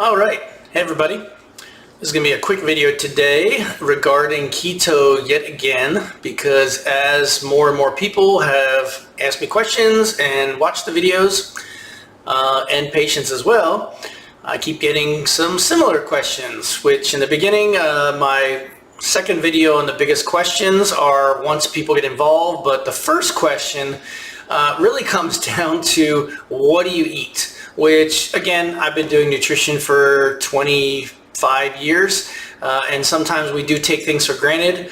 All right, hey everybody. This is going to be a quick video today regarding keto yet again, because as more and more people have asked me questions and watched the videos, and patients as well, I keep getting some similar questions, which in the beginning, my second video on the biggest questions are once people get involved, but the first question really comes down to what do you eat? Which, again, I've been doing nutrition for 25 years, and sometimes we do take things for granted.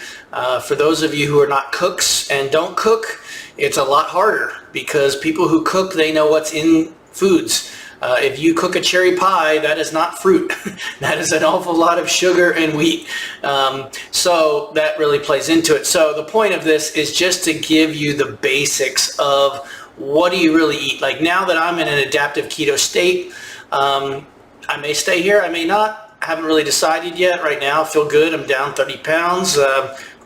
For those of you who are not cooks and don't cook, it's a lot harder because people who cook, they know what's in foods. If you cook a cherry pie, that is not fruit. That is an awful lot of sugar and wheat. So that really plays into it. So the point of this is just to give you the basics of what do you really eat. Like now that I'm in an adaptive keto state, I may stay here, I may not. I haven't really decided yet. Right now I feel good. I'm down 30 pounds.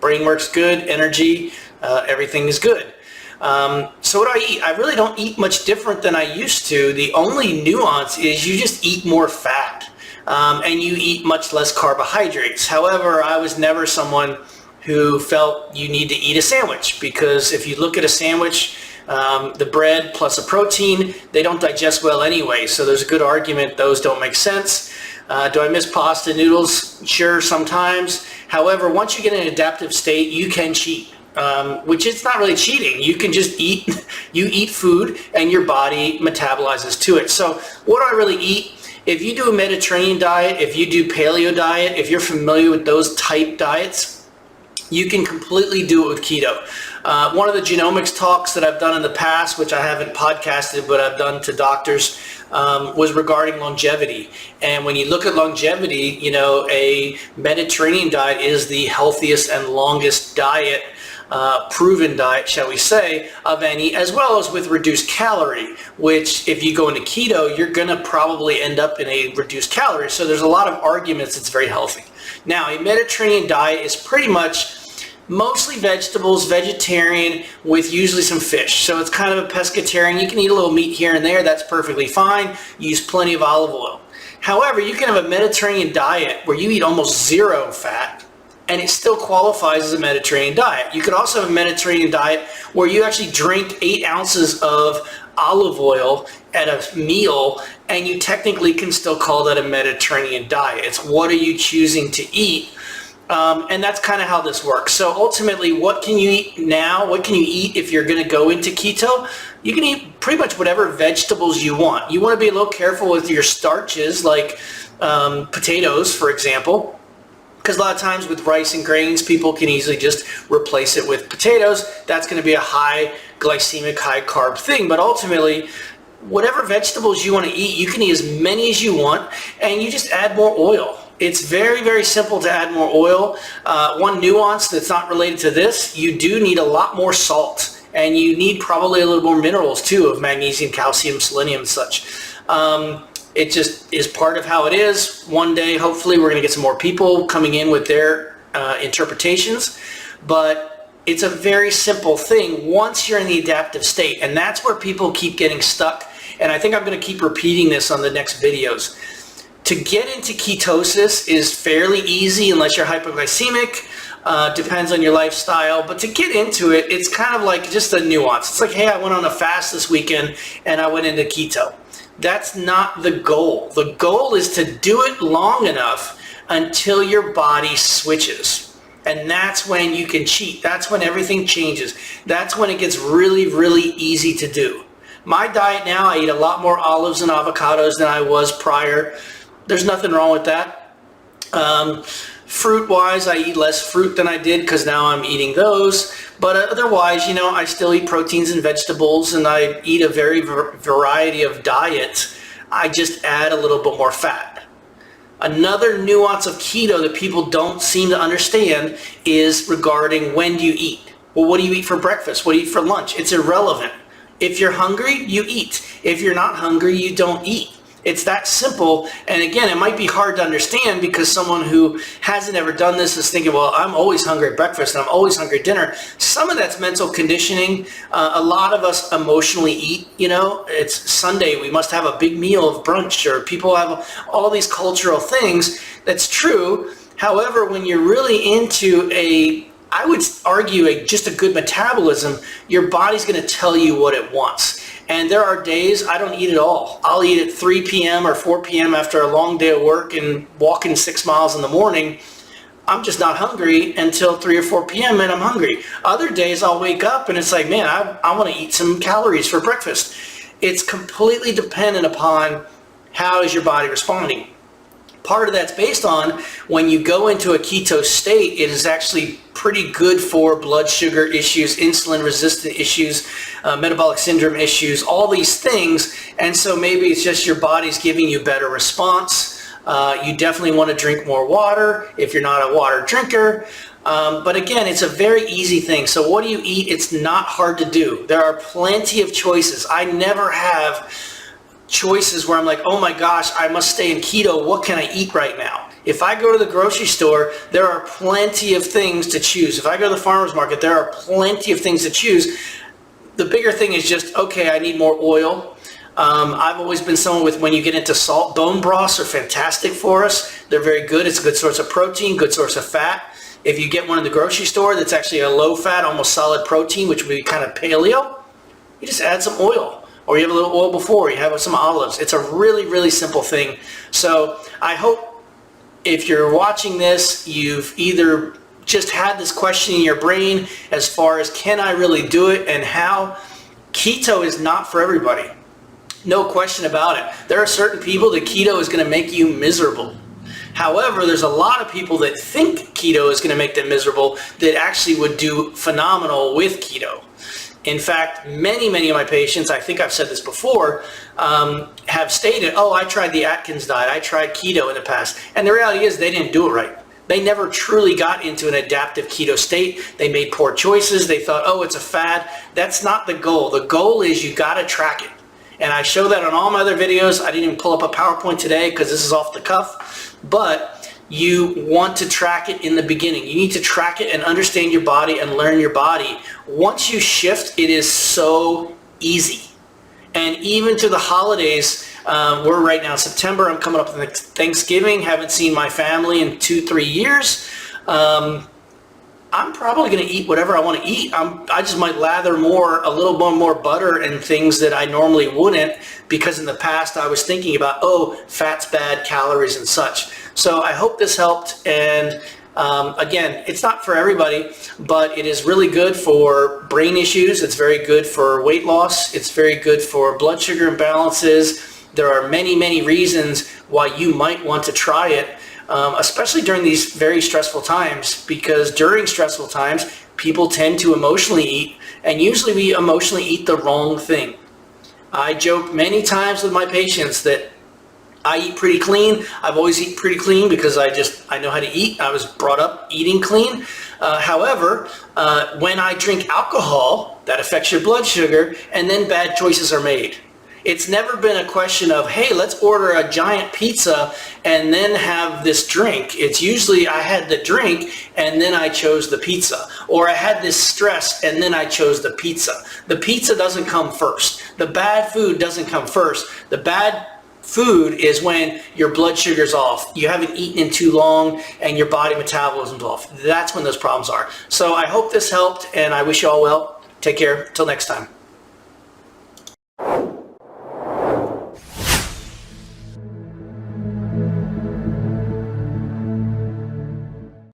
Brain works good, energy, everything is good. So what do I eat? I really don't eat much different than I used to. The only nuance is you just eat more fat, and you eat much less carbohydrates. However, I was never someone who felt you need to eat a sandwich, because if you look at a sandwich, the bread plus a protein, they don't digest well anyway. So there's a good argument those don't make sense. Do I miss pasta noodles? Sure, sometimes. However, once you get in an adaptive state, you can cheat. Which it's not really cheating. You can just eat, you eat food and your body metabolizes to it. So what do I really eat? If you do a Mediterranean diet, if you do paleo diet, if you're familiar with those type diets, you can completely do it with keto. One of the genomics talks that I've done in the past, which I haven't podcasted, but I've done to doctors, was regarding longevity. And when you look at longevity, you know, a Mediterranean diet is the healthiest and longest diet, proven diet, shall we say, of any, as well as with reduced calorie, which if you go into keto, you're going to probably end up in a reduced calorie. So there's a lot of arguments it's very healthy. Now, a Mediterranean diet is pretty much mostly vegetables, vegetarian, with usually some fish. So it's kind of a pescatarian. You can eat a little meat here and there. That's perfectly fine. Use plenty of olive oil. However, you can have a Mediterranean diet where you eat almost zero fat, and it still qualifies as a Mediterranean diet. You could also have a Mediterranean diet where you actually drink 8 ounces of olive oil at a meal, and you technically can still call that a Mediterranean diet. It's what are you choosing to eat? And that's kind of how this works. So ultimately, what can you eat now? What can you eat if you're going to go into keto? You can eat pretty much whatever vegetables you want. You want to be a little careful with your starches, like potatoes, for example, because a lot of times with rice and grains, people can easily just replace it with potatoes. That's going to be a high glycemic, high carb thing. But ultimately, whatever vegetables you want to eat, you can eat as many as you want, and you just add more oil. It's very, very simple to add more oil. One nuance that's not related to this, you do need a lot more salt, and you need probably a little more minerals too, of magnesium, calcium, selenium, and such. It just is part of how it is. One day, hopefully, we're going to get some more people coming in with their interpretations, but it's a very simple thing once you're in the adaptive state, and that's where people keep getting stuck, and I think I'm going to keep repeating this on the next videos. To get into ketosis is fairly easy unless you're hypoglycemic, depends on your lifestyle, but to get into it, it's kind of like just a nuance. It's like, hey, I went on a fast this weekend and I went into keto. That's not the goal. The goal is to do it long enough until your body switches. And that's when you can cheat. That's when everything changes. That's when it gets really, really easy to do. My diet now, I eat a lot more olives and avocados than I was prior. There's nothing wrong with that. Fruit-wise, I eat less fruit than I did because now I'm eating those. But otherwise, you know, I still eat proteins and vegetables, and I eat a very variety of diets. I just add a little bit more fat. Another nuance of keto that people don't seem to understand is regarding when do you eat. Well, what do you eat for breakfast? What do you eat for lunch? It's irrelevant. If you're hungry, you eat. If you're not hungry, you don't eat. It's that simple. And again, it might be hard to understand because someone who hasn't ever done this is thinking, well, I'm always hungry at breakfast and I'm always hungry at dinner. Some of that's mental conditioning. A lot of us emotionally eat, it's Sunday, we must have a big meal of brunch, or people have all these cultural things. That's true. However, when you're really into I would argue just a good metabolism, your body's going to tell you what it wants. And there are days I don't eat at all. I'll eat at 3 p.m. or 4 p.m. after a long day of work and walking 6 miles in the morning. I'm just not hungry until 3 or 4 p.m. and I'm hungry. Other days I'll wake up and it's like, man, I want to eat some calories for breakfast. It's completely dependent upon how is your body responding. Part of that's based on when you go into a keto state, it is actually pretty good for blood sugar issues, insulin resistant issues, metabolic syndrome issues, all these things. And so maybe it's just your body's giving you better response. You definitely want to drink more water if you're not a water drinker. But again, it's a very easy thing. So what do you eat? It's not hard to do. There are plenty of choices. I never have choices where I'm like, oh my gosh, I must stay in keto. What can I eat right now? If I go to the grocery store, there are plenty of things to choose. If I go to the farmer's market, there are plenty of things to choose. The bigger thing is just, okay, I need more oil. I've always been someone with, when you get into salt, bone broths are fantastic for us. They're very good. It's a good source of protein, good source of fat. If you get one in the grocery store that's actually a low fat, almost solid protein, which would be kind of paleo, you just add some oil. Or you have a little oil before, you have some olives. It's a really, really simple thing. So I hope if you're watching this, you've either just had this question in your brain as far as, can I really do it and how? Keto is not for everybody. No question about it. There are certain people that keto is going to make you miserable. However, there's a lot of people that think keto is going to make them miserable that actually would do phenomenal with keto. In fact, many of my patients, I think I've said this before, have stated, oh, I tried the Atkins diet, I tried keto in the past. And the reality is they didn't do it right. They never truly got into an adaptive keto state. They made poor choices. They thought, oh, it's a fad. That's not the goal. The goal is you got to track it. And I show that on all my other videos. I didn't even pull up a PowerPoint today because this is off the cuff. But you want to track it in the beginning. You need to track it and understand your body and learn your body. Once you shift, it is so easy. And even to the holidays, we're right now September, I'm coming up with Thanksgiving, haven't seen my family in 2-3 years. I'm probably going to eat whatever I want to eat. I just might lather a little more butter and things that I normally wouldn't, because in the past I was thinking about, oh, fat's bad, calories and such. So I hope this helped. And again, it's not for everybody, but it is really good for brain issues. It's very good for weight loss. It's very good for blood sugar imbalances. There are many reasons why you might want to try it. Especially during these very stressful times, because during stressful times, people tend to emotionally eat, and usually we emotionally eat the wrong thing. I joke many times with my patients that I eat pretty clean. I've always eaten pretty clean because I know how to eat. I was brought up eating clean. However, when I drink alcohol, that affects your blood sugar, and then bad choices are made. It's never been a question of, hey, let's order a giant pizza and then have this drink. It's usually I had the drink and then I chose the pizza. Or I had this stress and then I chose the pizza. The pizza doesn't come first. The bad food doesn't come first. The bad food is when your blood sugar's off, you haven't eaten in too long, and your body metabolism's off. That's when those problems are. So I hope this helped, and I wish you all well. Take care. Till next time.